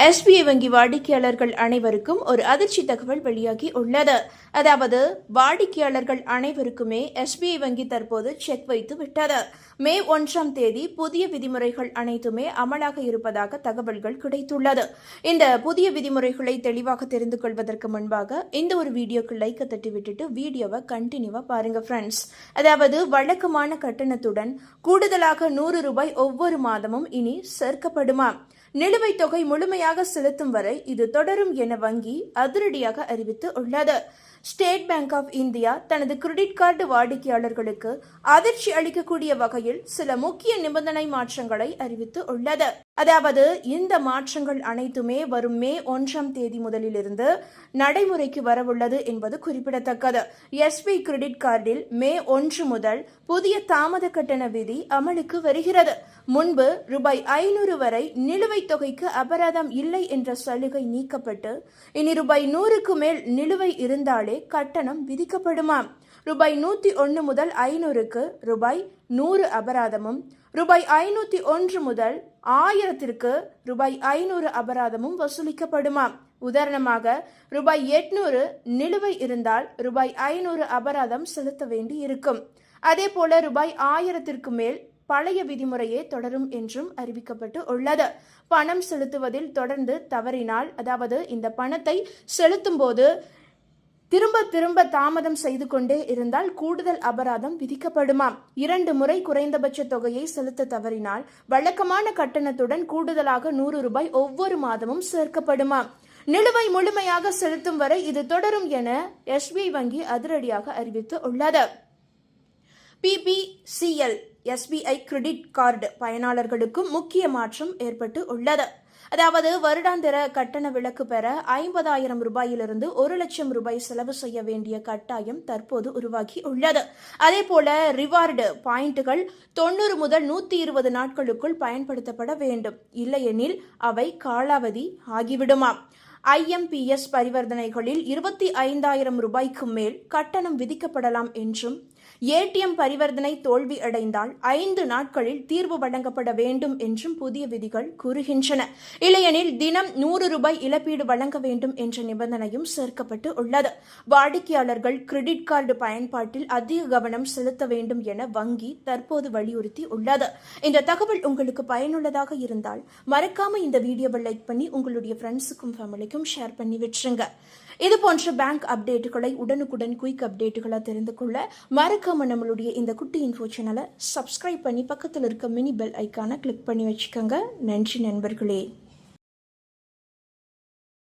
SBI வங்கி வாடிக்கையாளர்கள் அனைவருக்கும் ஒரு அதிர்ச்சி தகவல் வெளியாகி உள்ளது. அதாவது வாடிக்கையாளர்கள் அனைவருக்குமே எஸ்பிஐ வங்கி தற்போது செக் வைத்து விட்டது. மே 1ஆம் தேதி புதிய விதிமுறைகள் அனைத்துமே அமலாக இருப்பதாக தகவல்கள் கிடைத்துள்ளது. இந்த புதிய விதிமுறைகளை தெளிவாக தெரிந்து கொள்வதற்கு முன்பாக இந்த ஒரு வீடியோக்கு லைக் தட்டி விட்டுட்டு வீடியோவை கண்டினியூவா பாருங்க ஃப்ரெண்ட்ஸ். அதாவது வழக்கமான கட்டணத்துடன் கூடுதலாக ₹100 ஒவ்வொரு மாதமும் இனி சேர்க்கப்படுமா? நிலுவைத் தொகை முழுமையாக செலுத்தும் வரை இது தொடரும் என வங்கி அதிரடியாக அறிவித்து உள்ளது. ஸ்டேட் பேங்க் ஆஃப் இந்தியா தனது கிரெடிட் கார்டு வாடிக்கையாளர்களுக்கு அதிர்ச்சி அளிக்கக்கூடிய வகையில் சில முக்கிய நிபந்தனை மாற்றங்களை அறிவித்து உள்ளது. அதாவது இந்த மாற்றங்கள் அனைத்துமே வரும் மே 1ஆம் தேதி முதலிலிருந்து நடைமுறைக்கு வரவுள்ளது என்பது குறிப்பிடத்தக்கது. எஸ்பிஐ கிரெடிட் கார்டில் மே 1 முதல் புதிய தாமத கட்டண விதி அமலுக்கு வருகிறது. முன்பு ₹500 வரை நிலுவைத் தொகைக்கு அபராதம் இல்லை என்ற சலுகை நீக்கப்பட்டு இனி ₹100க்கு மேல் நிலுவை இருந்தாலே கட்டணம் விதிக்கப்படுமாம். ₹101 முதல் 500க்கு ₹100 அபராதமும், ₹501 முதல் 1000க்கு ₹500 அபராதமும் வசூலிக்கப்படுமாம். உதாரணமாக ₹800 நிலுவை இருந்தால் ₹500 அபராதம் செலுத்த வேண்டி இருக்கும். அதேபோல ₹1000க்கு மேல் பழைய விதிமுறையே தொடரும் என்றும் அறிவிக்கப்பட்டு உள்ளது. பணம் செலுத்துவதில் தொடர்ந்து தவறினால், அதாவது இந்த பணத்தை செலுத்தும் போது திரும்ப தாமதம் செய்து கொண்டே இருந்தால் கூடுதல் அபராதம் விதிக்கப்படுமாம். 2 முறை குறைந்தபட்ச தொகையை செலுத்த தவறினால் வழக்கமான கட்டணத்துடன் கூடுதலாக ₹100 ஒவ்வொரு மாதமும் சேர்க்கப்படுமாம். நிலுவை முழுமையாக செலுத்தும் வரை இது தொடரும் என எஸ்பிஐ வங்கி அதிரடியாக அறிவித்து உள்ளது. PPCL எஸ்பிஐ கிரெடிட் கார்டு பயனாளர்களுக்கும் முக்கிய மாற்றம் ஏற்பட்டு உள்ளது. அதாவது வருடாந்திர கட்டண விலக்கு பெற ₹50,000 ₹1,00,000 செலவு செய்ய வேண்டிய கட்டாயம் தற்போது உருவாகி உள்ளது. அதேபோல ரிவார்டு பாயிண்டுகள் 90 முதல் 120 நாட்களுக்குள் பயன்படுத்தப்பட வேண்டும். இல்லையெனில் அவை காலாவதி ஆகிவிடுமாம். IMPS பரிவர்த்தனைகளில் ₹25,000 மேல் கட்டணம் விதிக்கப்படலாம் என்றும், ATM பரிவர்த்தனை தோல்வி அடைந்தால் 5 நாட்களில் தீர்வு வழங்கப்பட வேண்டும் என்றும் புதிய விதிகள் கூறுகின்றன. இல்லையெனில் தினம் ₹100 இழப்பீடு வழங்க வேண்டும் என்ற நிபந்தனையும் சேர்க்கப்பட்டு உள்ளது. வாடிக்கையாளர்கள் கிரெடிட் கார்டு பயன்பாட்டில் அதிக கவனம் செலுத்த வேண்டும் என வங்கி தற்போது வலியுறுத்தி உள்ளது. இந்த தகவல் உங்களுக்கு பயனுள்ளதாக இருந்தால் மறக்காம இந்த வீடியோவை லைக் பண்ணி உங்களுடைய ஃப்ரெண்ட்ஸுக்கும் ஃபேமிலிக்கும் ஷேர் பண்ணி விட்டுருங்க. இது போன்ற பேங்க் அப்டேட்டுகளை உடனுக்குடன் குயிக் அப்டேட்டுகளை தெரிந்து கொள்ள மறக்காம நம்மளுடைய இந்த குட்டி இன்ஃபோ சேனலை சப்ஸ்கிரைப் பண்ணி பக்கத்தில் இருக்க மினி பெல் ஐக்கானை கிளிக் பண்ணி வச்சுக்கோங்க. நன்றி நண்பர்களே.